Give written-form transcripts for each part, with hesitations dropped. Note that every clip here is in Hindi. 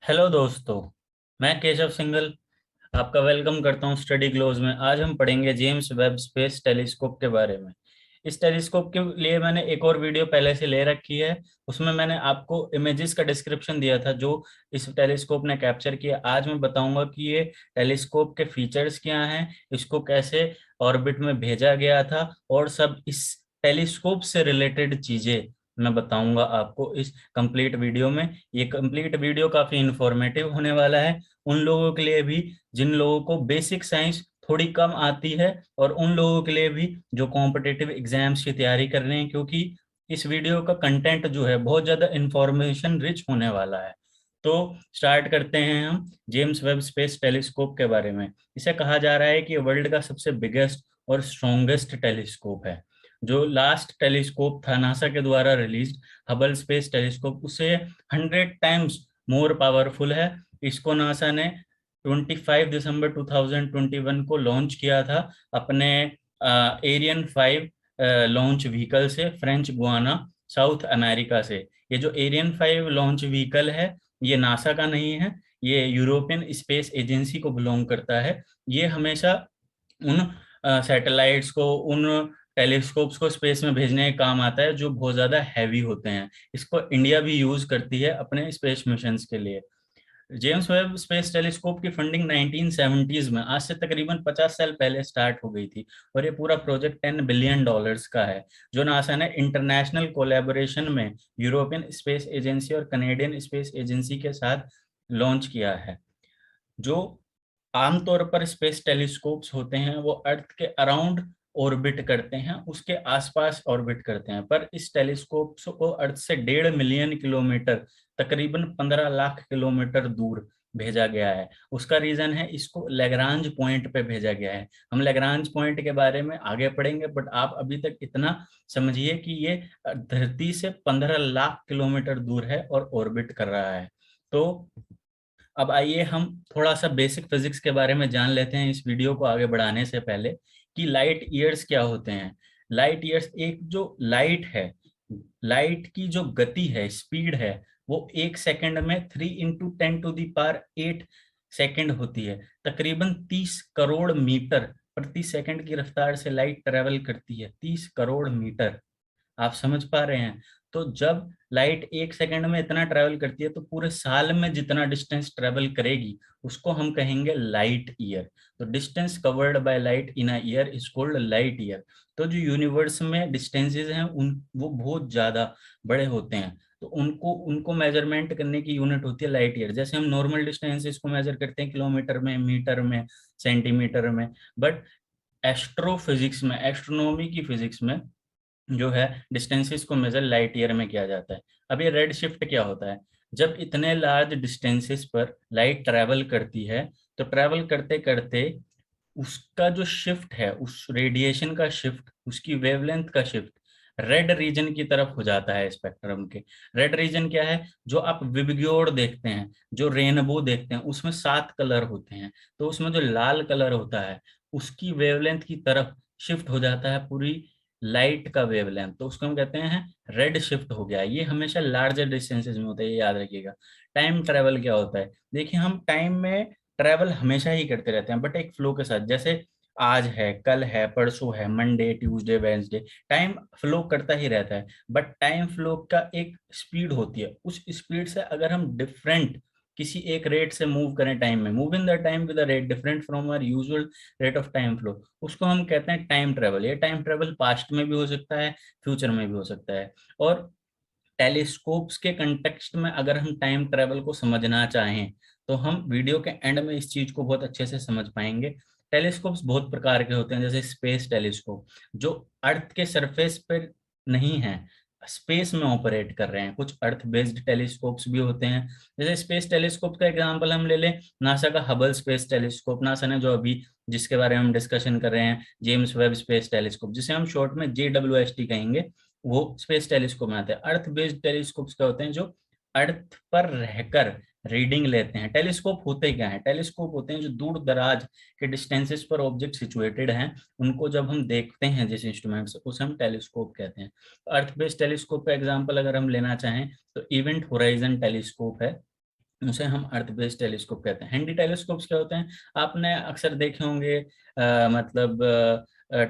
हेलो दोस्तों। मैं केशव सिंगल आपका वेलकम करता हूं स्टडी ग्लोज में। आज हम पढ़ेंगे जेम्स वेब स्पेस टेलीस्कोप के बारे में। इस टेलीस्कोप के लिए मैंने एक और वीडियो पहले से ले रखी है। उसमें मैंने आपको इमेजेस का डिस्क्रिप्शन दिया था जो इस टेलीस्कोप ने कैप्चर किया। आज मैं बताऊंगा कि ये टेलीस्कोप के फीचर्स क्या हैं, इसको कैसे ऑर्बिट में भेजा गया था, और सब इस टेलीस्कोप से रिलेटेड चीजें मैं बताऊंगा आपको इस कंप्लीट वीडियो में। ये कंप्लीट वीडियो काफी इंफॉर्मेटिव होने वाला है उन लोगों के लिए भी जिन लोगों को बेसिक साइंस थोड़ी कम आती है, और उन लोगों के लिए भी जो कॉम्पिटिटिव एग्जाम्स की तैयारी कर रहे हैं, क्योंकि इस वीडियो का कंटेंट जो है बहुत ज्यादा इंफॉर्मेशन रिच होने वाला है। तो स्टार्ट करते हैं हम जेम्स वेब स्पेस टेलीस्कोप के बारे में। इसे कहा जा रहा है कि वर्ल्ड का सबसे बिगेस्ट और स्ट्रॉन्गेस्ट टेलीस्कोप है। जो लास्ट टेलीस्कोप था नासा के द्वारा रिलीज, हबल स्पेस टेलीस्कोप, उससे 100 टाइम्स मोर पावरफुल है। इसको नासा ने 25 दिसंबर 2021 को लॉन्च किया था अपने एरियन 5 लॉन्च व्हीकल से, फ्रेंच गुआना, साउथ अमेरिका से। ये जो एरियन 5 लॉन्च व्हीकल है, ये नासा का नहीं है, ये यूरोपियन स्पेस एजेंसी को बिलोंग करता है। ये हमेशा उन सैटेलाइट्स को, उन टेलीस्कोप्स को स्पेस में भेजने के काम आता है जो बहुत ज्यादा हैवी होते हैं। इसको इंडिया भी यूज करती है अपने स्पेस मिशंस के लिए। जेम्स वेब स्पेस टेलीस्कोप की फंडिंग 1970s में, आज से तकरीबन 50 साल पहले स्टार्ट हो गई थी, और ये पूरा प्रोजेक्ट $10 बिलियन का है, जो नासा ने इंटरनेशनल कोलैबोरेशन में यूरोपियन स्पेस एजेंसी और कनेडियन स्पेस एजेंसी के साथ लॉन्च किया है। जो आमतौर पर स्पेस टेलीस्कोप्स होते हैं वो अर्थ के अराउंड ऑर्बिट करते हैं, उसके आसपास ऑर्बिट करते हैं, पर इस टेलीस्कोप को अर्थ से 1.5 मिलियन किलोमीटर, तकरीबन 15 लाख किलोमीटर दूर भेजा गया है। उसका रीजन है, इसको लेग्रांज पॉइंट पे भेजा गया है। हम लेग्रांज पॉइंट के बारे में आगे पढ़ेंगे, बट आप अभी तक इतना समझिए कि ये धरती से 15 लाख किलोमीटर दूर है और ऑर्बिट कर रहा है। तो अब आइए हम थोड़ा सा बेसिक फिजिक्स के बारे में जान लेते हैं इस वीडियो को आगे बढ़ाने से पहले, कि लाइट ईयर्स क्या होते हैं। लाइट ईयर्स, एक जो लाइट है, लाइट की जो गति है, स्पीड है, वो 1 सेकंड में 3 × 10⁸ सेकंड होती है। तकरीबन 30 करोड़ मीटर प्रति सेकंड की रफ्तार से लाइट ट्रेवल करती है। 30 करोड़ मीटर, आप समझ पा रहे हैं? तो जब लाइट 1 सेकंड में इतना ट्रेवल करती है, तो पूरे साल में जितना डिस्टेंस ट्रेवल करेगी उसको हम कहेंगे लाइट ईयर। तो distance covered by light in a year is called light year. तो जो यूनिवर्स में डिस्टेंसेस हैं उन वो बहुत ज्यादा बड़े होते हैं, तो उनको उनको मेजरमेंट करने की यूनिट होती है लाइट ईयर। जैसे हम नॉर्मल डिस्टेंसेस को मेजर करते हैं किलोमीटर में, मीटर में, सेंटीमीटर में, बट एस्ट्रोफिजिक्स में, एस्ट्रोनॉमी की फिजिक्स में जो है डिस्टेंसेस को मेजर लाइट ईयर में किया जाता है। अब ये रेड शिफ्ट क्या होता है? जब इतने लार्ज डिस्टेंसेस पर लाइट ट्रैवल करती है, तो ट्रैवल करते करते उसका जो शिफ्ट है, उस रेडिएशन का शिफ्ट, उसकी वेवलेंथ का शिफ्ट रेड रीजन की तरफ हो जाता है स्पेक्ट्रम के। रेड रीजन क्या है? जो आप विबग्योर देखते हैं, जो रेनबो देखते हैं, उसमें 7 कलर होते हैं, तो उसमें जो लाल कलर होता है उसकी वेवलेंथ की तरफ शिफ्ट हो जाता है पूरी लाइट का वेवलेंथ, तो उसको हम कहते हैं रेड शिफ्ट हो गया। ये हमेशा लार्जर डिस्टेंसेस में होता है, ये याद रखिएगा। टाइम ट्रेवल क्या होता है? देखिए, हम टाइम में ट्रेवल हमेशा ही करते रहते हैं, बट एक फ्लो के साथ। जैसे आज है, कल है, परसों है, Monday, Tuesday, Wednesday, time flow करता ही रहता है, बट टाइम फ्लो का एक स्पीड होती है। उस स्पीड से अगर हम डिफरेंट किसी एक रेट से मूव करें टाइम में, move in the time with a rate different from our usual rate of time flow, उसको हम कहते हैं टाइम ट्रेवल। ये टाइम ट्रेवल पास्ट में भी हो सकता है, फ्यूचर में भी हो सकता है। और टेलीस्कोप्स के कंटेक्स्ट में अगर हम टाइम ट्रेवल को समझना चाहें, तो हम वीडियो के एंड में इस चीज को बहुत अच्छे से समझ पाएंगे। टेलीस्कोप्स बहुत प्रकार के होते हैं, जैसे स्पेस टेलीस्कोप, जो अर्थ के सरफेस पर नहीं है, स्पेस में ऑपरेट कर रहे हैं। कुछ अर्थ बेस्ड टेलीस्कोप्स भी होते हैं। जैसे स्पेस टेलीस्कोप का एग्जांपल हम ले लें, नासा का हबल स्पेस टेलीस्कोप। नासा ने जो अभी जिसके बारे में हम डिस्कशन कर रहे हैं, जेम्स वेब स्पेस टेलीस्कोप, जिसे हम शॉर्ट में JWST कहेंगे, वो स्पेस टेलीस्कोप में आते हैं। अर्थ बेस्ड टेलीस्कोप्स क्या होते हैं? जो अर्थ पर रहकर रीडिंग लेते हैं। टेलीस्कोप होते क्या है? टेलीस्कोप होते हैं जो दूर दराज के डिस्टेंसेस पर ऑब्जेक्ट सिचुएटेड हैं, उनको जब हम देखते हैं जिस इंस्ट्रूमेंट से, उसे हम टेलीस्कोप कहते हैं। अर्थ बेस्ड टेलीस्कोप का एग्जांपल अगर हम लेना चाहें, तो इवेंट होराइजन टेलीस्कोप है, उसे हम अर्थ बेस्ड टेलीस्कोप कहते हैं। हैंडी टेलीस्कोप्स क्या होते हैं, आपने अक्सर देखे होंगे, मतलब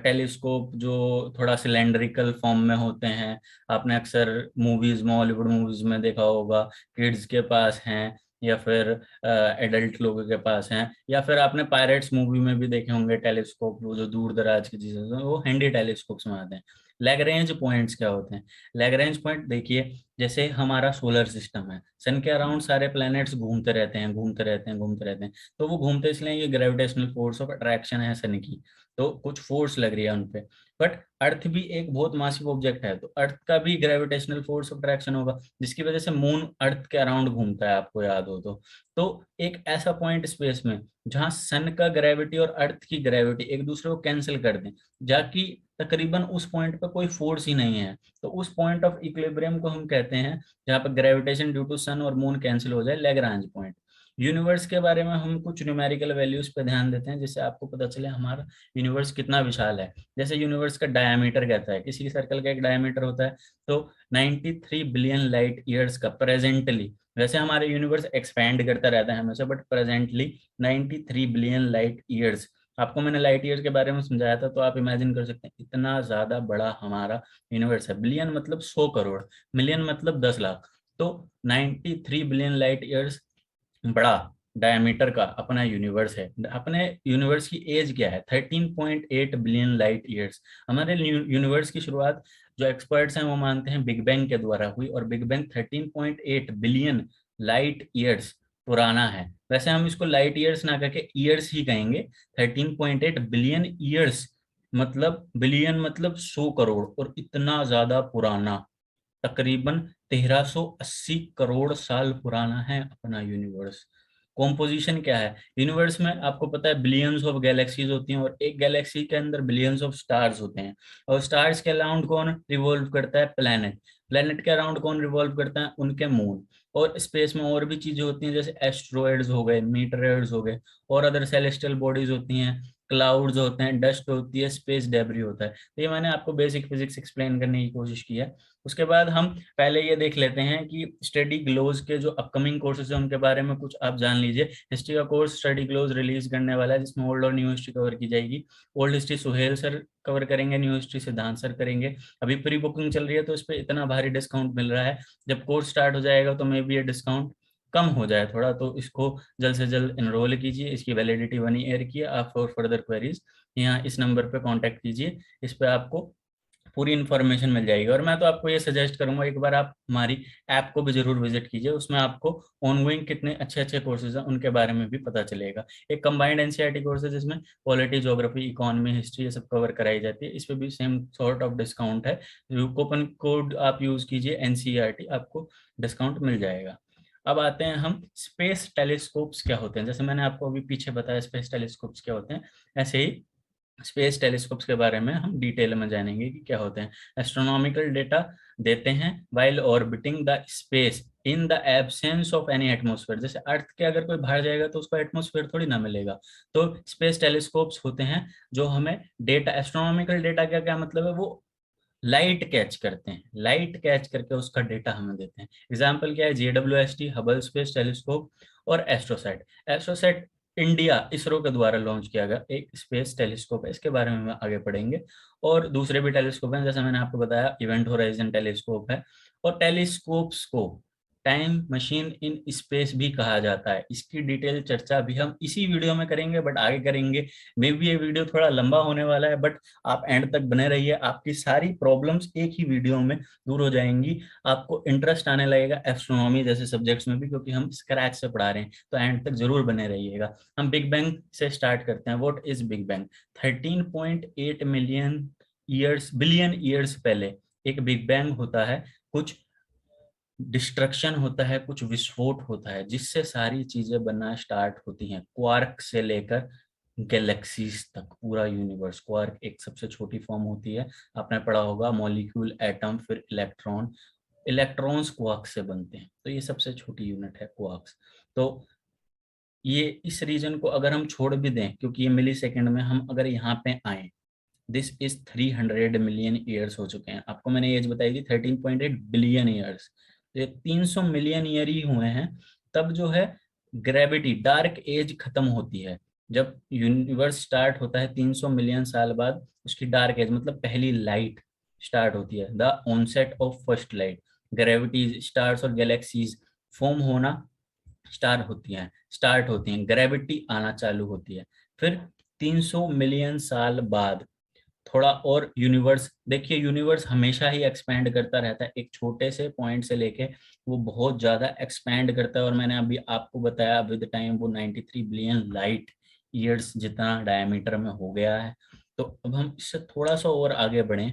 टेलीस्कोप जो थोड़ा सिलेंड्रिकल फॉर्म में होते हैं। आपने अक्सर मूवीज में, हॉलीवुड मूवीज में देखा होगा, किड्स के पास हैं या फिर एडल्ट लोगों के पास हैं, या फिर आपने पायरेट्स मूवी में भी देखे होंगे टेलीस्कोप, वो जो दूर दराज की चीजें हैं, वो हैंडी टेलीस्कोप्स में आते हैं। लैग्रेंज पॉइंट्स क्या होते हैं, लैग्रेंज पॉइंट देखिए, जैसे हमारा सोलर सिस्टम है, सन के अराउंड सारे प्लैनेट्स घूमते रहते हैं, घूमते रहते हैं, घूमते रहते हैं। तो वो घूमते इसलिए, ये ग्रेविटेशनल फोर्स ऑफ अट्रैक्शन है सन की, तो कुछ फोर्स लग रही है उनपे। बट अर्थ भी एक बहुत मासिव ऑब्जेक्ट है, तो अर्थ का भी ग्रेविटेशनल फोर्स ऑफ अट्रैक्शन होगा, जिसकी वजह से मून अर्थ के अराउंड घूमता है, आपको याद हो तो एक ऐसा पॉइंट स्पेस में जहां सन का ग्रेविटी और अर्थ की ग्रेविटी एक दूसरे को कैंसिल कर दें, जाकि तकरीबन उस पॉइंट पे कोई फोर्स ही नहीं है, तो उस पॉइंट ऑफ इक्विलिब्रियम को हम कहते हैं, जहाँ पर ग्रेविटेशन ड्यू टू सन और मून कैंसिल हो जाए, लैग्रांज पॉइंट। यूनिवर्स के बारे में हम कुछ न्यूमेरिकल वैल्यूज पे ध्यान देते हैं, जिससे आपको पता चले हमारा यूनिवर्स कितना विशाल है। जैसे यूनिवर्स का डायमीटर कहता है, किसी सर्कल का एक डायमीटर होता है, तो 93 बिलियन लाइट ईयर्स का प्रेजेंटली, वैसे हमारे यूनिवर्स एक्सपैंड करता रहता है हमेशा, but presently 93 billion light years. आपको मैंने लाइट ईयर्स के बारे में समझाया था, तो आप इमेजिन कर सकते हैं इतना ज्यादा बड़ा हमारा यूनिवर्स है। बिलियन मतलब 100 करोड़, मिलियन मतलब 10 लाख, तो 93 बिलियन लाइट ईयर्स बड़ा डायमीटर का अपना यूनिवर्स है। अपने यूनिवर्स की एज क्या है, 13.8 बिलियन लाइट ईयर्स। हमारे यूनिवर्स की शुरुआत जो एक्सपर्ट्स हैं वो मानते हैं बिग बैंग के द्वारा हुई, और big bang 13.8 billion light years पुराना है। वैसे हम इसको लाइट ईयर्स ना करके ईयर्स ही कहेंगे। 13.8 बिलियन ईयर्स मतलब, बिलियन मतलब 100 करोड़, और इतना ज्यादा पुराना, तकरीबन 1380 करोड़ साल पुराना है अपना यूनिवर्स। कॉम्पोजिशन क्या है यूनिवर्स में, आपको पता है बिलियंस ऑफ गैलेक्सीज होती हैं, और एक गैलेक्सी के अंदर बिलियंस ऑफ स्टार्स होते हैं। और स्टार्स के अराउंड कौन रिवॉल्व करता है, प्लैनेट। प्लैनेट के अराउंड कौन रिवॉल्व करता है, उनके मून। और स्पेस में और भी चीजें होती हैं, जैसे एस्ट्रॉयड्स हो गए, मीटरॉयड्स हो गए, और अदर सेलेस्टियल बॉडीज होती हैं, क्लाउड्स होते हैं, डस्ट होती है, स्पेस डेब्री होता है। तो ये मैंने आपको बेसिक फिजिक्स एक्सप्लेन करने की कोशिश की है। उसके बाद हम पहले ये देख लेते हैं कि स्टडी ग्लोज के जो अपकमिंग कोर्सेज हैं उनके बारे में कुछ आप जान लीजिए। हिस्ट्री का कोर्स स्टडी ग्लोज रिलीज करने वाला है, जिसमें ओल्ड और न्यू हिस्ट्री कवर की जाएगी। Old history Suhail sir cover करेंगे, न्यू हिस्ट्री सिद्धांत सर करेंगे। अभी प्री बुकिंग चल रही है, तो इस पर इतना भारी डिस्काउंट मिल रहा है। जब कोर्स स्टार्ट हो जाएगा तो मे भी ये डिस्काउंट कम हो जाए थोड़ा, तो इसको जल्द से जल्द इनरोल कीजिए। इसकी वैलिडिटी 1 ईयर की है। आप फॉर फर्दर क्वेरीज यहाँ इस नंबर पे कांटेक्ट कीजिए, इस पे आपको पूरी इन्फॉर्मेशन मिल जाएगी। और मैं तो आपको ये सजेस्ट करूंगा, एक बार आप हमारी ऐप को भी जरूर विजिट कीजिए, उसमें आपको ऑनगोइंग कितने अच्छे अच्छे कोर्सेज हैं उनके बारे में भी पता चलेगा। एक कंबाइंड एनसीईआरटी कोर्स है, जिसमें पॉलिटी, ज्योग्राफी, इकोनॉमी, हिस्ट्री ये सब कवर कराई जाती है। इस पे भी सेम सॉर्ट ऑफ डिस्काउंट है। कूपन कोड आप यूज कीजिए एनसीईआरटी, आपको डिस्काउंट मिल जाएगा। अब आते हैं हम स्पेस टेलीस्कोप्स क्या होते हैं। जैसे मैंने आपको अभी पीछे बताया स्पेस टेलीस्कोप्स क्या होते हैं, ऐसे ही स्पेस टेलीस्कोप्स के बारे में हम डिटेल में जानेंगे कि क्या होते हैं। एस्ट्रोनॉमिकल डेटा देते हैं while orbiting the space in the absence of any atmosphere. जैसे अर्थ के अगर कोई बाहर जाएगा तो उसको एटमॉस्फेयर थोड़ी ना मिलेगा, तो स्पेस टेलीस्कोप्स होते हैं जो हमें डेटा, एस्ट्रोनॉमिकल डेटा क्या क्या मतलब है, वो लाइट कैच करते हैं, लाइट कैच करके उसका डेटा हमें देते हैं। एग्जाम्पल क्या है, JWST हबल स्पेस टेलीस्कोप और एस्ट्रोसैट। एस्ट्रोसैट इंडिया इसरो के द्वारा लॉन्च किया गया एक स्पेस टेलीस्कोप है, इसके बारे में हम आगे पढ़ेंगे। और दूसरे भी टेलीस्कोप हैं, जैसे मैंने आपको बताया इवेंट होराइजन टेलीस्कोप है। और टेलीस्कोप्स को टाइम मशीन इन स्पेस भी कहा जाता है। इसकी डिटेल चर्चा भी हम इसी वीडियो में करेंगे, बट आगे करेंगे। मे भी ये वीडियो थोड़ा लंबा होने वाला है, बट आप एंड तक बने रहिए, आपकी सारी प्रॉब्लम्स एक ही वीडियो में दूर हो जाएंगी। आपको इंटरेस्ट आने लगेगा एस्ट्रोनॉमी जैसे सब्जेक्ट्स में भी, क्योंकि हम स्क्रैच से पढ़ा रहे हैं। तो एंड तक जरूर बने रहिएगा। हम बिग बैंग से स्टार्ट करते हैं। What is big bang? 13.8 million years, billion years पहले एक बिग बैंग होता है। कुछ डिस्ट्रक्शन होता है, कुछ विस्फोट होता है, जिससे सारी चीजें बनना स्टार्ट होती हैं। क्वार्क से लेकर गैलेक्सीज तक पूरा यूनिवर्स। क्वार्क एक सबसे छोटी फॉर्म होती है, आपने पढ़ा होगा, मॉलिक्यूल, एटम, फिर इलेक्ट्रॉन। इलेक्ट्रॉन्स क्वार्क से बनते हैं, तो ये सबसे छोटी यूनिट है क्वार्क्स। तो ये इस रीजन को अगर हम छोड़ भी दें, क्योंकि ये मिली सेकेंड में, हम अगर यहाँ पे आए, दिस इज 300 मिलियन ईयर्स हो चुके हैं। आपको मैंने एज बताई थी 13.8 बिलियन ईयर्स, तो ये 300 मिलियन ईयर ही हुए हैं तब जो है ग्रेविटी डार्क एज खत्म होती है। जब यूनिवर्स स्टार्ट होता है 300 मिलियन साल बाद, उसकी डार्क एज मतलब पहली लाइट स्टार्ट होती है, the onset of first light. Gravity, stars और गैलेक्सीज फॉर्म होना स्टार्ट होती हैं, ग्रेविटी आना चालू होती है। फिर 300 मिलियन साल बाद थोड़ा और यूनिवर्स, देखिए यूनिवर्स हमेशा ही एक्सपैंड करता रहता है, एक छोटे से पॉइंट से लेके वो बहुत ज्यादा एक्सपैंड करता है। और मैंने अभी आपको बताया विद टाइम वो 93 बिलियन लाइट ईयर्स जितना डायमीटर में हो गया है। तो अब हम इससे थोड़ा सा और आगे बढ़ें,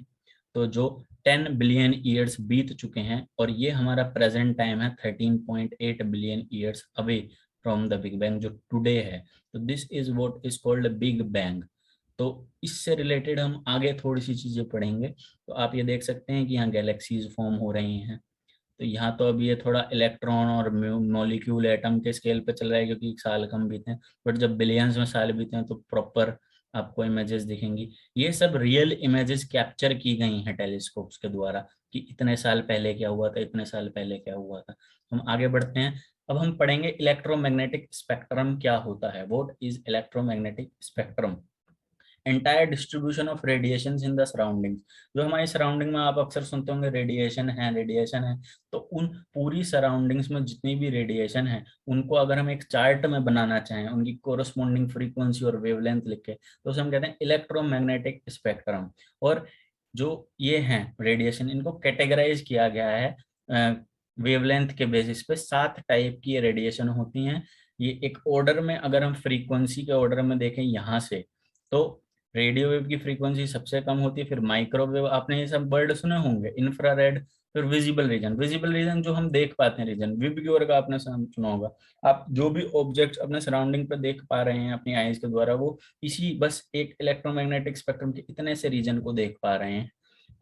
तो जो 10 बिलियन ईयर्स बीत चुके हैं और ये हमारा प्रेजेंट टाइम है 13.8 billion years away from the big bang जो टुडे है। तो this is what is called big bang. तो इससे रिलेटेड हम आगे थोड़ी सी चीजें पढ़ेंगे। तो आप ये देख सकते हैं कि यहाँ गैलेक्सीज फॉर्म हो रही हैं। तो यहाँ तो अभी ये थोड़ा इलेक्ट्रॉन और मॉलिक्यूल एटम के स्केल पे चल रहा है क्योंकि साल कम बीते हैं, बट जब बिलियंस में साल बीते हैं तो प्रॉपर आपको इमेजेस दिखेंगी। ये सब रियल इमेजेस कैप्चर की गई हैं टेलीस्कोप्स के द्वारा कि इतने साल पहले क्या हुआ था, इतने साल पहले क्या हुआ था। हम आगे बढ़ते हैं। अब हम पढ़ेंगे इलेक्ट्रोमैग्नेटिक स्पेक्ट्रम क्या होता है, what is electromagnetic spectrum. Entire distribution of radiation in the surroundings. जो हमारी सराउंडिंग में आप अक्सर सुनते होंगे रेडिएशन है, रेडिएशन है। तो उन पूरी सराउंडिंग्स में जितनी भी रेडिएशन है उनको अगर हम एक चार्ट में बनाना चाहें, उनकी कोरस्पॉन्डिंग फ्रीक्वेंसी और वेवलेंथ लिखे, तो उसे हम कहते हैं इलेक्ट्रोमैग्नेटिक स्पेक्ट्रम। और जो ये हैं रेडिएशन, इनको कैटेगराइज किया गया है वेवलेंथ के बेसिस पे। 7 टाइप की रेडिएशन होती हैं। ये एक ऑर्डर में, अगर हम फ्रीक्वेंसी के ऑर्डर में देखें यहाँ से, तो रेडियो वेव की फ्रीक्वेंसी सबसे कम होती है, फिर माइक्रोवेव, आपने ये सब वर्ड सुने होंगे, इंफ्रारेड, फिर विजिबल रीजन। विजिबल रीजन जो हम देख पाते हैं रीजन, विबग्योर का आपने सुना होगा। आप जो भी ऑब्जेक्ट अपने सराउंडिंग पर देख पा रहे हैं अपनी आईज के द्वारा, वो इसी बस एक इलेक्ट्रोमैग्नेटिक स्पेक्ट्रम के इतने से रीजन को देख पा रहे हैं।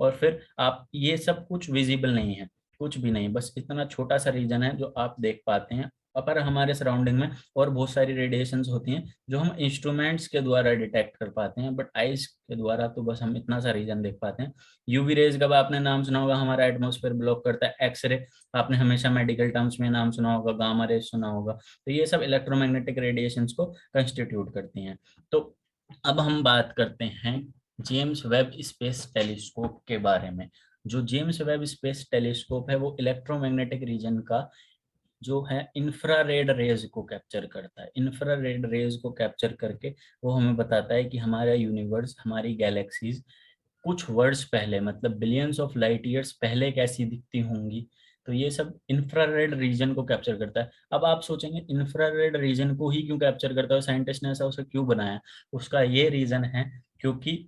और फिर आप ये सब कुछ विजिबल नहीं है, कुछ भी नहीं, बस इतना छोटा सा रीजन है जो आप देख पाते हैं। पर हमारे सराउंडिंग में और बहुत सारी रेडिएशंस होती हैं जो हम इंस्ट्रूमेंट्स के द्वारा डिटेक्ट कर पाते हैं, बट आइज के द्वारा तो बस हम इतना सा रीजन देख पाते हैं। यूवी रेज का आपने नाम सुना होगा, हमारा एटमॉस्फेयर ब्लॉक करता है। एक्सरे आपने हमेशा मेडिकल टर्म्स में नाम सुना होगा, गामा रेज सुना होगा। तो ये सब इलेक्ट्रोमैग्नेटिक रेडिएशंस को कंस्टिट्यूट करती हैं। तो अब हम बात करते हैं जेम्स वेब स्पेस टेलीस्कोप के बारे में। जो जेम्स वेब स्पेस टेलीस्कोप है वो इलेक्ट्रोमैग्नेटिक रीजन का जो है इंफ्रारेड रेज को कैप्चर करता है। इंफ्रारेड रेज को कैप्चर करके वो हमें बताता है कि हमारा यूनिवर्स, हमारी गैलेक्सीज कुछ वर्ड्स पहले, मतलब बिलियंस ऑफ लाइट ईयर्स पहले कैसी दिखती होंगी। तो ये सब इंफ्रारेड रीजन को कैप्चर करता है। अब आप सोचेंगे इंफ्रारेड रीजन को ही क्यों कैप्चर करता है, साइंटिस्ट ने ऐसा उसे क्यों बनाया। उसका ये रीजन है क्योंकि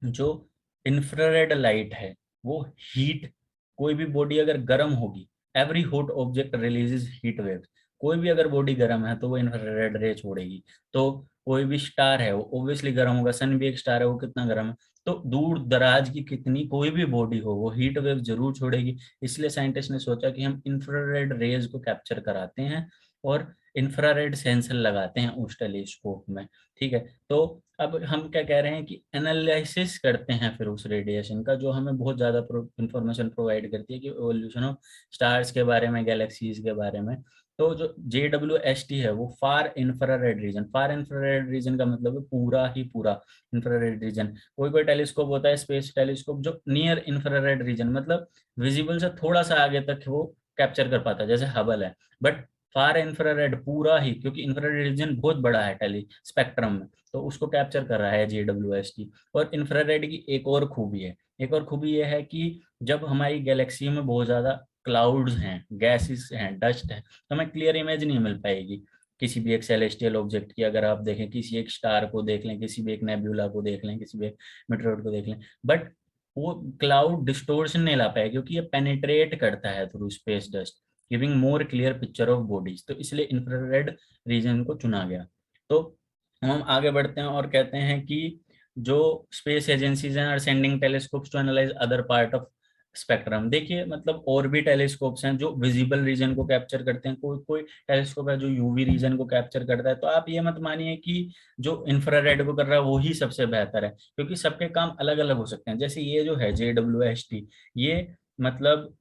जो इंफ्रारेड लाइट है वो हीट, कोई भी बॉडी अगर गर्म होगी, every hot object releases heat wave. कोई भी अगर बॉडी गर्म है तो वो इंफ्रारेड रे छोड़ेगी। तो कोई भी स्टार है वो ऑब्वियसली गर्म होगा, सन भी एक स्टार है, वो कितना गर्म है। तो दूर दराज की कितनी कोई भी बॉडी हो वो हीट वेव जरूर छोड़ेगी। इसलिए साइंटिस्ट ने सोचा कि हम इंफ्रारेड रेज को कैप्चर कराते हैं और इंफ्रारेड सेंसर लगाते हैं उस टेलीस्कोप में। ठीक है, तो अब हम क्या कह रहे हैं कि एनालिसिस करते हैं फिर उस रेडिएशन का, जो हमें बहुत ज्यादा इंफॉर्मेशन प्रोवाइड करती है कि एवोल्यूशन ऑफ स्टार्स के बारे में, गैलेक्सीज के बारे में। तो जो JWST है वो फार इंफ्रारेड रीजन, फार इंफ्रारेड रीजन का मतलब है पूरा ही पूरा इंफ्रारेड रीजन। कोई कोई टेलीस्कोप होता है स्पेस टेलीस्कोप जो नियर इंफ्रारेड रीजन, मतलब विजिबल से थोड़ा सा आगे तक वो कैप्चर कर पाता है, जैसे हबल है। बट फार इंफ्रारेड पूरा ही, क्योंकि इंफ्रारेड रीजन बहुत बड़ा है टेली स्पेक्ट्रम में, तो उसको कैप्चर कर रहा है JWST। और इंफ्रारेड की एक और खूबी है, एक और खूबी यह है कि जब हमारी गैलेक्सी में बहुत ज्यादा क्लाउड्स हैं, गैसेस हैं, डस्ट है, तो हमें क्लियर इमेज नहीं मिल पाएगी किसी भी एक सेलेस्टियल ऑब्जेक्ट की। अगर आप देखें किसी एक स्टार को देख लें, किसी भी एक नेब्यूला को देख लें, किसी भी एक मेटेरोइड को देख लें, बट वो क्लाउड डिस्टोर्शन नहीं ला पाएगा क्योंकि ये पेनिट्रेट करता है through space dust, giving more clear picture of bodies. तो इसलिए इंफ्रारेड रीजन को चुना गया। तो हम आगे बढ़ते हैं और कहते हैं कि जो स्पेस एजेंसीज हैं are sending telescopes to analyze other part of spectrum. देखिए मतलब और भी टेलीस्कोप्स हैं जो विजिबल रीजन को कैप्चर करते हैं, कोई कोई टेलीस्कोप है जो यूवी रीजन को कैप्चर करता है। तो आप ये मत मानिए कि जो इंफ्रारेड को कर रहा है वो ही सबसे बेहतर है, क्योंकि सबके काम अलग अलग हो सकते हैं। जैसे ये जो है JWST, ये मतलब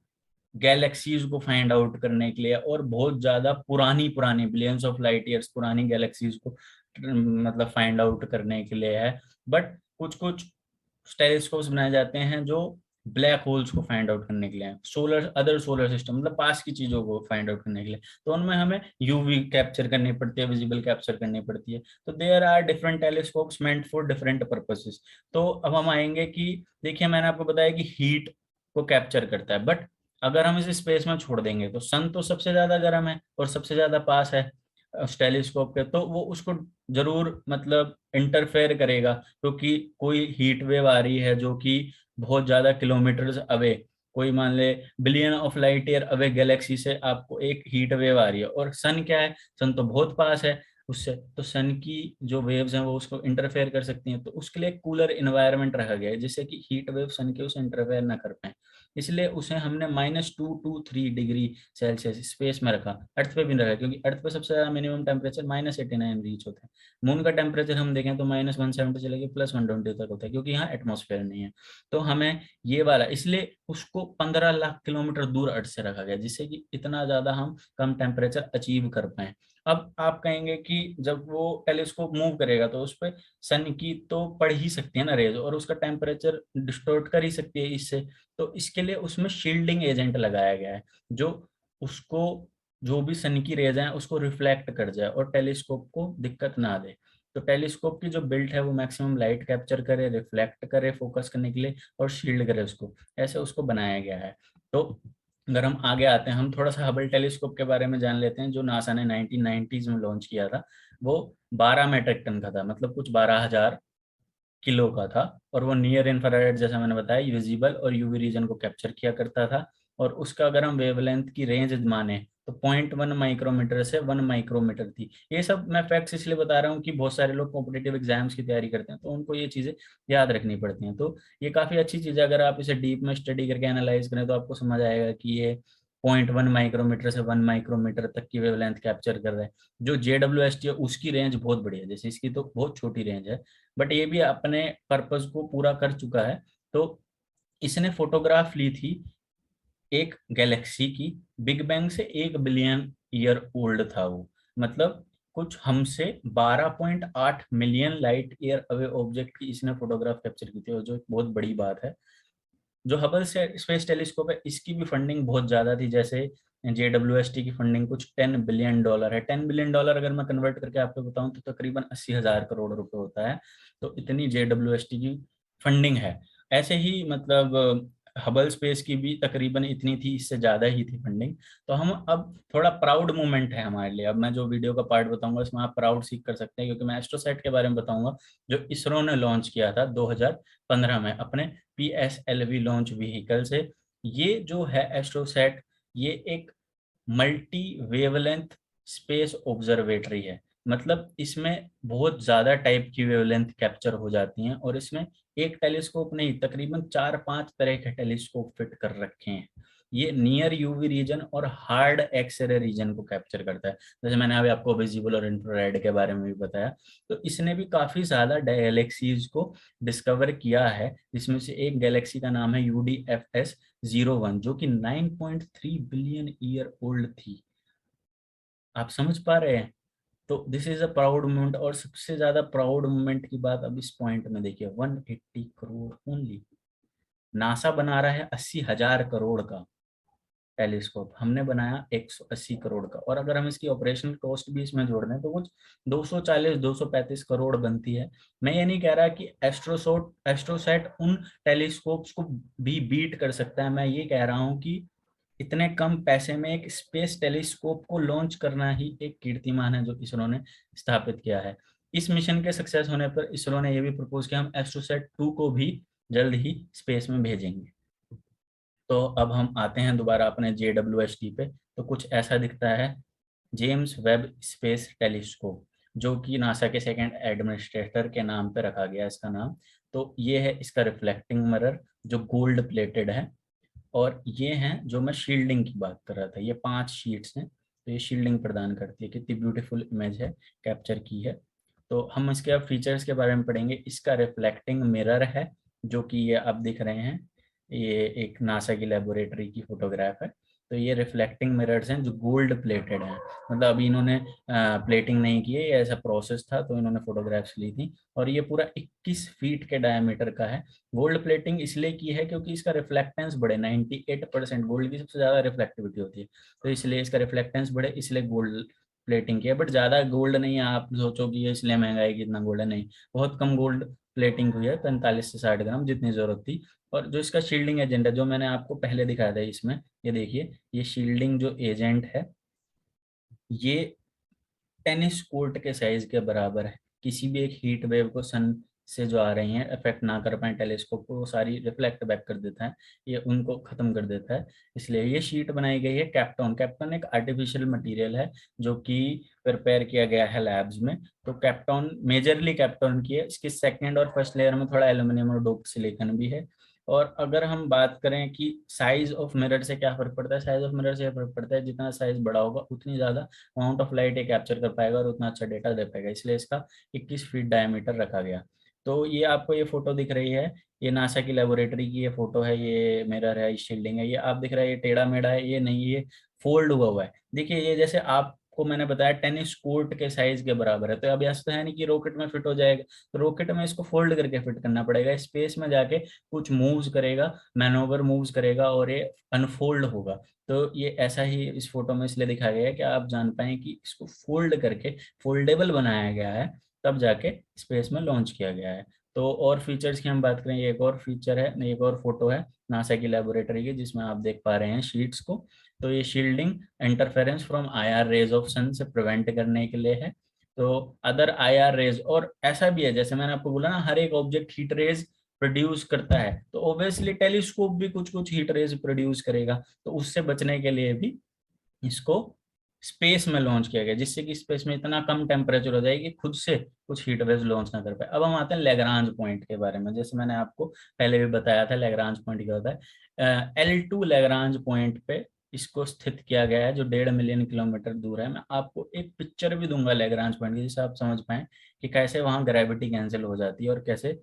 गैलेक्सीज को फाइंड आउट करने के लिए और बहुत ज्यादा पुरानी पुरानी बिलियंस ऑफ लाइट ईयर्स पुरानी गैलेक्सीज को मतलब फाइंड आउट करने के लिए है। बट कुछ कुछ टेलीस्कोप्स बनाए जाते हैं जो ब्लैक होल्स को फाइंड आउट करने के लिए, सोलर अदर सोलर सिस्टम मतलब पास की चीजों को फाइंड आउट करने के लिए, तो उनमें हमें यूवी कैप्चर करनी पड़ती है, विजिबल कैप्चर करनी पड़ती है। तो there are different telescopes meant for different purposes. तो अब हम आएंगे कि देखिए मैंने आपको बताया कि हीट को कैप्चर करता है, बट अगर हम इसे स्पेस में छोड़ देंगे तो सन तो सबसे ज्यादा गर्म है और सबसे ज्यादा पास है उस टेलीस्कोप के, तो वो उसको जरूर मतलब इंटरफेयर करेगा, क्योंकि कोई हीट वेव आ रही है जो कि बहुत ज्यादा किलोमीटर्स अवे, कोई मान ले billion of light year away Galaxy से आपको एक हीट वेव आ रही है, और सन क्या है, सन तो बहुत पास है उससे, तो सन की जो वेव्स हैं वो उसको इंटरफेयर कर सकती हैं। तो उसके लिए कूलर इन्वायरमेंट रखा गया है जिससे कि हीट वेव सन के उसे इंटरफेयर ना कर पाए, इसलिए उसे हमने -2 to 3 डिग्री सेल्सियस स्पेस में रखा। अर्थ पे भी नहीं रखा क्योंकि अर्थ पे सबसे ज्यादा मिनिमम टेम्परेचर -89 रीच होता है। मून का टेम्परेचर हम देखें तो -170 से लेकर +120 तक होता है, क्योंकि यहाँ एटमोस्फेयर नहीं है। तो हमें ये वाला इसलिए उसको 15 लाख किलोमीटर दूर अर्थ से रखा गया, जिससे कि इतना ज्यादा हम कम टेम्परेचर अचीव कर पाए। अब आप कहेंगे कि जब वो टेलीस्कोप मूव करेगा तो उस पर सन की तो पड़ ही सकती है ना रेज, और उसका टेम्परेचर डिस्टोर्ट कर ही सकती है इससे। तो इसके लिए उसमें शील्डिंग एजेंट लगाया गया है जो उसको जो भी सन की रेज है उसको रिफ्लेक्ट कर जाए और टेलीस्कोप को दिक्कत ना दे। तो टेलीस्कोप की जो बिल्ट है वो मैक्सिमम लाइट कैप्चर करे, रिफ्लेक्ट करे फोकस करने के लिए, और शील्ड करे उसको, ऐसे उसको बनाया गया है। तो अगर हम आगे आते हैं, हम थोड़ा सा हबल टेलीस्कोप के बारे में जान लेते हैं जो नासा ने 1990s में लॉन्च किया था। वो 12 मेट्रिक टन का था, मतलब कुछ 12,000 किलो का था, और वो नियर इंफ्रारेड जैसा मैंने बताया विजिबल और यूवी रीजन को कैप्चर किया करता था। और उसका अगर हम वेवलेंथ की रेंज माने तो 0.1 माइक्रोमीटर से 1 माइक्रोमीटर थी। ये सब मैं फैक्ट्स इसलिए बता रहा हूँ कि बहुत सारे लोग कॉम्पिटेटिव एग्जाम्स की तैयारी करते हैं तो उनको ये चीजें याद रखनी पड़ती हैं। तो ये काफी अच्छी चीज़ है, अगर आप इसे डीप में स्टडी करके एनालाइज करें तो आपको समझ आएगा कि ये 0.1 माइक्रोमीटर से 1 माइक्रोमीटर तक की वेवलेंथ कैप्चर कर रहा है। जो JWST है उसकी रेंज बहुत बड़ी है, जैसे इसकी तो बहुत छोटी रेंज है, बट ये भी अपने पर्पस को पूरा कर चुका है। तो इसने फोटोग्राफ ली थी एक गैलेक्सी की, बिग बैंग से 1 बिलियन ईयर ओल्ड था वो, मतलब कुछ हमसे 12.8 million light year away object की इसने फोटोग्राफ कैप्चर की थी, और जो एक बहुत बड़ी बात है। जो हबल से स्पेस टेलीस्कोप है इसकी भी फंडिंग बहुत ज्यादा थी, जैसे JWST की फंडिंग कुछ $10 बिलियन है। $10 बिलियन अगर मैं कन्वर्ट करके आपको बताऊं तो तकरीबन 80,000 करोड़ रुपए होता है। तो इतनी JWST की फंडिंग है। ऐसे ही मतलब हबल स्पेस की भी तकरीबन इतनी थी, इससे ज्यादा ही थी फंडिंग। तो हम अब थोड़ा प्राउड मोमेंट है हमारे लिए, अब मैं जो वीडियो का पार्ट बताऊंगा इसमें आप प्राउड सीख कर सकते हैं, क्योंकि मैं एस्ट्रोसैट के बारे में बताऊंगा जो इसरो ने लॉन्च किया था 2015 में अपने PSLV लॉन्च व्हीकल से। ये जो है एस्ट्रोसैट, ये एक मल्टी वेवलेंथ स्पेस ऑब्जर्वेटरी है, मतलब इसमें बहुत ज्यादा टाइप की वेवलेंथ कैप्चर हो जाती हैं, और इसमें एक टेलीस्कोप नहीं तकरीबन 4-5 तरह के टेलीस्कोप फिट कर रखे हैं। ये नियर यूवी रीजन और हार्ड एक्सरे रीजन को कैप्चर करता है, जैसे मैंने अभी आपको विजिबल और इंफ्रारेड के बारे में भी बताया। तो इसने भी काफी ज्यादा गैलेक्सीज को डिस्कवर किया है, जिसमें से एक गैलेक्सी का नाम है UDFS 01 जो कि 9.3 बिलियन ईयर ओल्ड थी। आप समझ पा रहे हैं? तो this is a proud moment, और सबसे ज्यादा प्राउड मोमेंट की बात अब इस पॉइंट में देखिए, 180 करोड़ ओनली। नासा बना रहा है 80,000 करोड़ का टेलीस्कोप, हमने बनाया 180 करोड़ का, और अगर हम इसकी ऑपरेशनल कॉस्ट भी इसमें जोड़ दें तो कुछ 240-235 करोड़ बनती है। मैं ये नहीं कह रहा कि एस्ट्रोसैट उन टेलीस्कोप्स को भी बीट कर सकता है, मैं ये कह रहा हूँ कि इतने कम पैसे में एक स्पेस टेलीस्कोप को लॉन्च करना ही एक कीर्तिमान है जो इसरो ने स्थापित किया है। इस मिशन के सक्सेस होने पर इसरो ने यह भी प्रपोज किया हम एस्ट्रोसैट 2 को भी जल्द ही स्पेस में भेजेंगे। तो अब हम आते हैं दोबारा अपने JWST पे, तो कुछ ऐसा दिखता है जेम्स वेब स्पेस टेलीस्कोप, जो कि नासा के सेकंड एडमिनिस्ट्रेटर के नाम पे रखा गया इसका नाम। तो ये है इसका रिफ्लेक्टिंग मिरर जो गोल्ड प्लेटेड है, और ये हैं जो मैं शील्डिंग की बात कर रहा था, ये 5 शीट्स हैं, तो ये शील्डिंग प्रदान करती है, कितनी ब्यूटीफुल इमेज है कैप्चर की है। तो हम इसके अब फीचर्स के बारे में पढ़ेंगे। इसका रिफ्लेक्टिंग मिरर है जो कि ये आप दिख रहे हैं, ये एक नासा की लेबोरेटरी की फोटोग्राफ है। तो ये रिफ्लेक्टिंग मिरर्स हैं जो गोल्ड प्लेटेड हैं, मतलब अभी इन्होंने प्लेटिंग नहीं की है, ये ऐसा प्रोसेस था तो इन्होंने फोटोग्राफ्स ली थी। और ये पूरा 21 फीट के डायमीटर का है। गोल्ड प्लेटिंग इसलिए की है क्योंकि इसका रिफ्लेक्टेंस बढ़े, 98% गोल्ड की सबसे ज्यादा रिफ्लेक्टिविटी होती है, तो इसलिए इसका रिफ्लेक्टेंस बढ़े, इसलिए गोल्ड प्लेटिंग की है। बट ज्यादा गोल्ड नहीं है, आप सोचो कि ये इसलिए महंगा है कि इतना गोल्ड है, नहीं, बहुत कम गोल्ड प्लेटिंग हुई है, 45 से 60 ग्राम जितनी जरूरत थी। और जो इसका शील्डिंग एजेंट है, जो मैंने आपको पहले दिखाया था इसमें, ये देखिए, ये शील्डिंग जो एजेंट है, ये टेनिस कोर्ट के साइज के बराबर है। किसी भी एक हीट वेव को सन से जो आ रही हैं अफेक्ट ना कर पाए टेलीस्कोप को, वो सारी रिफ्लेक्ट बैक कर देता है, ये उनको खत्म कर देता है। इसलिए ये शीट बनाई गई है कैप्टॉन। कैप्टॉन एक आर्टिफिशियल मटेरियल है जो कि प्रिपेयर किया गया है लैब्स में। तो कैप्टॉन मेजरली कैप्टॉन की है, इसकी सेकेंड और फर्स्ट लेयर में थोड़ा एल्यूमिनियम और डोप्ड सिलिकॉन भी है। और अगर हम बात करें कि साइज ऑफ मिरर से क्या फर्क पड़ता है, साइज ऑफ मिरर से ये फर्क पड़ता है जितना साइज बड़ा होगा उतनी ज्यादा अमाउंट ऑफ लाइट ये कैप्चर कर पाएगा और उतना अच्छा डेटा दे पाएगा, इसलिए इसका 21 फीट डायमीटर रखा गया। तो ये आपको ये फोटो दिख रही है, ये नासा की लेबोरेटरी की ये फोटो है, ये मिरर है, शील्डिंग है, ये आप दिख रहा है, ये टेढ़ा मेढ़ा है, ये नहीं, ये फोल्ड हुआ हुआ है। देखिए ये जैसे आपको मैंने बताया टेनिस कोर्ट के साइज के बराबर है, तो अब ऐसा तो है नहीं कि रॉकेट में फिट हो जाएगा, तो रॉकेट में इसको फोल्ड करके फिट करना पड़ेगा, स्पेस में जाके कुछ मूव्स करेगा, मैनोवर मूव्स करेगा और ये अनफोल्ड होगा। तो ये ऐसा ही इस फोटो में इसलिए दिखाया गया है कि आप जान पाए कि इसको फोल्ड करके फोल्डेबल बनाया गया है, तब जाके स्पेस में लॉन्च किया गया है। तो और फीचर्स की हम बात करें, ये एक और फीचर है, एक और फोटो है नासा की लेबोरेटरी की, जिसमें आप देख पा रहे हैं शीट्स को। तो ये shielding interference from IR rays of sun से प्रिवेंट करने के लिए है। तो अदर आईआर रेज, और ऐसा भी है जैसे मैंने आपको बोला ना, हर एक ऑब्जेक्ट हीट रेज प्रोड्यूस करता है, तो ऑब्वियसली टेलीस्कोप भी कुछ कुछ हीट रेज प्रोड्यूस करेगा, तो उससे बचने के लिए भी इसको स्पेस में लॉन्च किया गया, जिससे कि स्पेस में इतना कम टेम्परेचर हो जाए कि खुद से कुछ हीट वेव्स लॉन्च ना कर पाए। अब हम आते हैं लेग्रांज पॉइंट के बारे में, जैसे मैंने आपको पहले भी बताया था लेग्रांज पॉइंट क्या होता है। L2 लेग्रांज पॉइंट पे इसको स्थित किया गया है, जो 1.5 मिलियन किलोमीटर दूर है। मैं आपको एक पिक्चर भी दूंगा लेग्रांज पॉइंट की, जिससे आप समझ पाए कि कैसे वहां ग्रेविटी कैंसिल हो जाती है और कैसे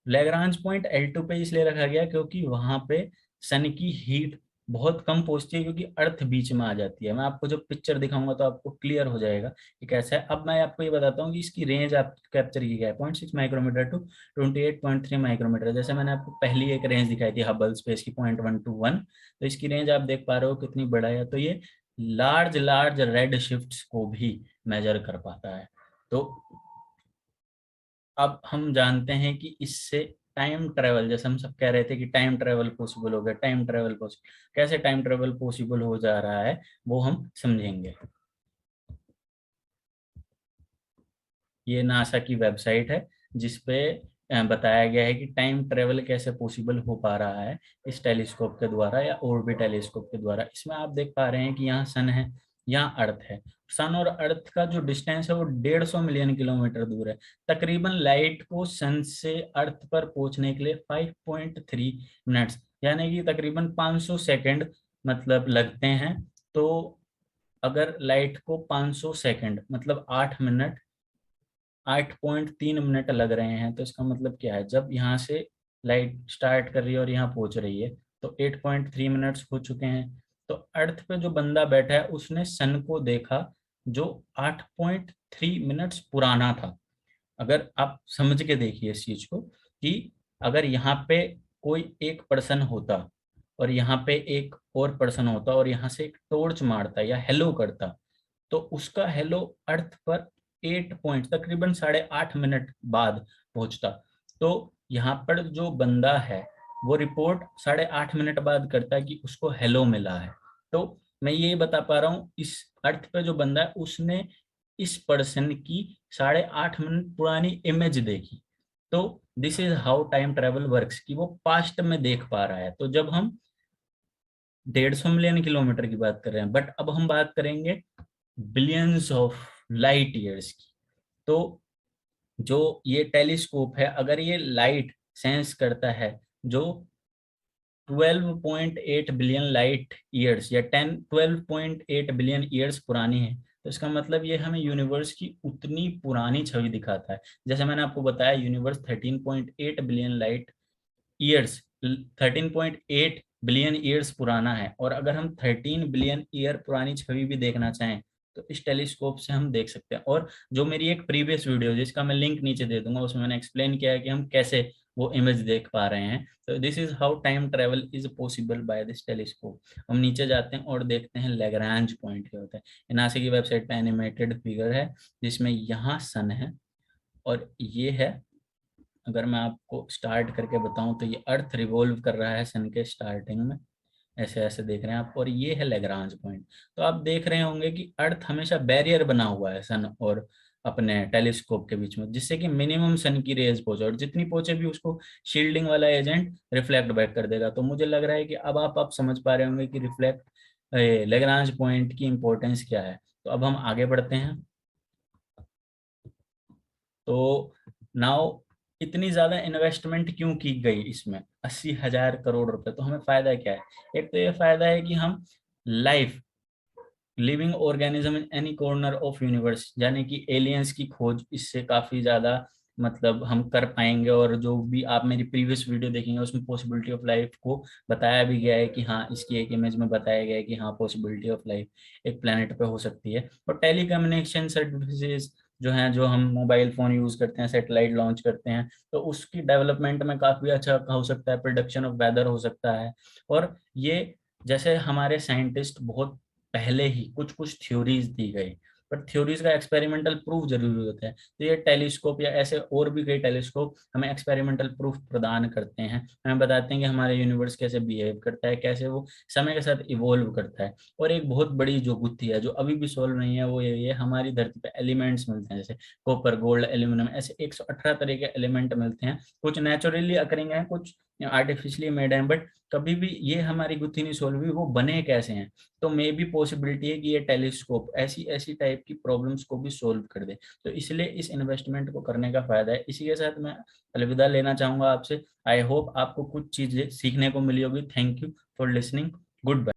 लैग्रांज पॉइंट L2 पे इसलिए रखा गया क्योंकि वहां पे सन की हीट बहुत कम पहुंचती है, क्योंकि अर्थ बीच में आ जाती है। मैं आपको जब पिक्चर दिखाऊंगा तो आपको क्लियर हो जाएगा कि कैसा है। अब मैं आपको ये बताता हूँ कि इसकी रेंज आप कैप्चर की गया है 0.6 माइक्रोमीटर टू 28.3 माइक्रोमीटर। जैसे मैंने आपको पहली एक रेंज दिखाई थी हबल स्पेस की 0.1 to 1, तो इसकी रेंज आप देख पा रहे हो कितनी बड़ा है। तो ये लार्ज लार्ज रेड शिफ्ट्स को भी मेजर कर पाता है। तो अब हम जानते हैं कि इससे टाइम ट्रेवल, जैसे हम सब कह रहे थे कि टाइम ट्रेवल पॉसिबल हो गया, टाइम ट्रेवल पॉसिबल, कैसे टाइम ट्रेवल पॉसिबल हो जा रहा है वो हम समझेंगे। ये नासा की वेबसाइट है जिसपे बताया गया है कि टाइम ट्रेवल कैसे पॉसिबल हो पा रहा है इस टेलीस्कोप के द्वारा या और भी टेलीस्कोप के द्वारा। इसमें आप देख पा रहे हैं कि यहाँ सन है, यहाँ अर्थ है। सन और अर्थ का जो डिस्टेंस है वो 150 मिलियन किलोमीटर दूर है। तकरीबन लाइट को सन से अर्थ पर पहुंचने के लिए 5.3 मिनट्स, यानी कि तकरीबन 500 सेकेंड मतलब लगते हैं। तो अगर लाइट को 500 सेकेंड मतलब 8 मिनट, 8.3 मिनट लग रहे हैं, तो इसका मतलब क्या है, जब यहाँ से लाइट स्टार्ट कर रही है और यहाँ पहुंच रही है तो 8.3 मिनट्स हो चुके हैं। तो अर्थ पे जो बंदा बैठा है उसने सन को देखा जो 8.3 मिनट्स पुराना था। अगर आप समझ के देखिए इस चीज को कि अगर यहाँ पे कोई एक पर्सन होता और यहाँ पे एक और पर्सन होता और यहाँ से एक टॉर्च मारता या हेलो करता, तो उसका हेलो अर्थ पर 8 पॉइंट तकरीबन 8.5 मिनट बाद पहुंचता। तो यहाँ पर जो बंदा है वो रिपोर्ट 8.5 मिनट बाद करता है कि उसको हेलो मिला है। तो मैं ये बता पा रहा हूँ इस अर्थ पे जो बंदा है उसने इस पर्सन की 8.5 मिनट पुरानी इमेज देखी। तो this is how time travel works, कि वो पास्ट में देख पा रहा है। तो जब हम 150 मिलियन किलोमीटर की बात कर रहे हैं, बट अब हम बात करेंगे बिलियंस ऑफ लाइट ईयर्स की। तो जो ये टेलीस्कोप है, अगर ये लाइट सेंस करता है जो 12.8 बिलियन लाइट ईयर्स या 12.8 बिलियन ईयर्स पुरानी है, तो इसका मतलब ये हमें यूनिवर्स की उतनी पुरानी छवि दिखाता है। जैसे मैंने आपको बताया universe 13.8 billion light years, 13.8 billion years पुराना है, और अगर हम 13 बिलियन ईयर पुरानी छवि भी देखना चाहें तो इस टेलीस्कोप से हम देख सकते हैं। और जो मेरी एक प्रीवियस वीडियो जिसका मैं लिंक नीचे दे दूंगा, उसमें मैंने एक्सप्लेन किया है कि हम कैसे वो इमेज देख पा रहे हैं। तो this is how time travel is possible by this telescope. हम नीचे जाते हैं और देखते हैं लैग्रांज पॉइंट क्या होता है। नासा की वेबसाइट पे एनिमेटेड फिगर है जिसमें यहाँ सन है और ये है, अगर मैं आपको स्टार्ट करके बताऊं तो ये अर्थ रिवॉल्व कर रहा है सन के स्टार्टिंग में, ऐसे ऐसे देख रहे हैं आप, और ये है लेग्रांज पॉइंट। तो आप देख रहे होंगे कि अर्थ हमेशा बैरियर बना हुआ है सन और अपने टेलीस्कोप के बीच में, जिससे कि मिनिमम सन की रेज पहुंचे, और जितनी पहुंचे भी उसको शील्डिंग वाला एजेंट रिफ्लेक्ट बैक कर देगा। तो मुझे लग रहा है कि अब आप समझ पा रहे होंगे कि रिफ्लेक्ट लेग्रांज पॉइंट की इंपॉर्टेंस क्या है। तो अब हम आगे बढ़ते हैं। तो नाउ इतनी ज्यादा इन्वेस्टमेंट क्यों की गई इसमें, 80,000 करोड़ रुपए, तो हमें फायदा क्या है? एक तो ये फायदा है कि हम life living organism in any corner of universe, यानी कि एलियंस की खोज इससे काफी ज्यादा मतलब हम कर पाएंगे। और जो भी आप मेरी प्रीवियस वीडियो देखेंगे उसमें पॉसिबिलिटी ऑफ लाइफ को बताया भी गया है कि हाँ, इसकी एक इमेज में बताया गया है कि हाँ, पॉसिबिलिटी ऑफ लाइफ एक प्लेनेट पे हो सकती है। और टेलीकम्युनिकेशन सर्विसेज जो हैं, जो हम मोबाइल फोन यूज करते हैं, सैटेलाइट लॉन्च करते हैं, तो उसकी डेवलपमेंट में काफी अच्छा हो सकता है, प्रोडक्शन ऑफ वेदर हो सकता है। और ये जैसे हमारे साइंटिस्ट बहुत पहले ही कुछ कुछ थ्योरीज दी गई, पर थ्योरीज का एक्सपेरिमेंटल प्रूफ जरूरी होता है। तो ये टेलीस्कोप या ऐसे और भी कई टेलीस्कोप हमें एक्सपेरिमेंटल प्रूफ प्रदान करते हैं, हमें बताते हैं कि हमारे यूनिवर्स कैसे बिहेव करता है, कैसे वो समय के साथ इवोल्व करता है। और एक बहुत बड़ी जो गुत्थी है जो अभी भी सोल्व नहीं है, वो ये हमारी धरती पे एलिमेंट्स मिलते हैं, जैसे कॉपर, गोल्ड, एल्यूमिनियम, ऐसे 118 तरह के एलिमेंट मिलते हैं। कुछ नेचुरली अकरिंग है, कुछ आर्टिफिशियली मेड है, बट कभी भी ये हमारी गुत्थी नहीं सोल्व हुई वो बने कैसे हैं। तो मे भी पॉसिबिलिटी है कि ये टेलीस्कोप ऐसी ऐसी टाइप की प्रॉब्लम्स को भी सोल्व कर दे। तो इसलिए इस इन्वेस्टमेंट को करने का फायदा है। इसी के साथ मैं अलविदा लेना चाहूंगा आपसे। आई होप आपको कुछ चीजें सीखने को मिली होगी। Thank you for listening. Good bye.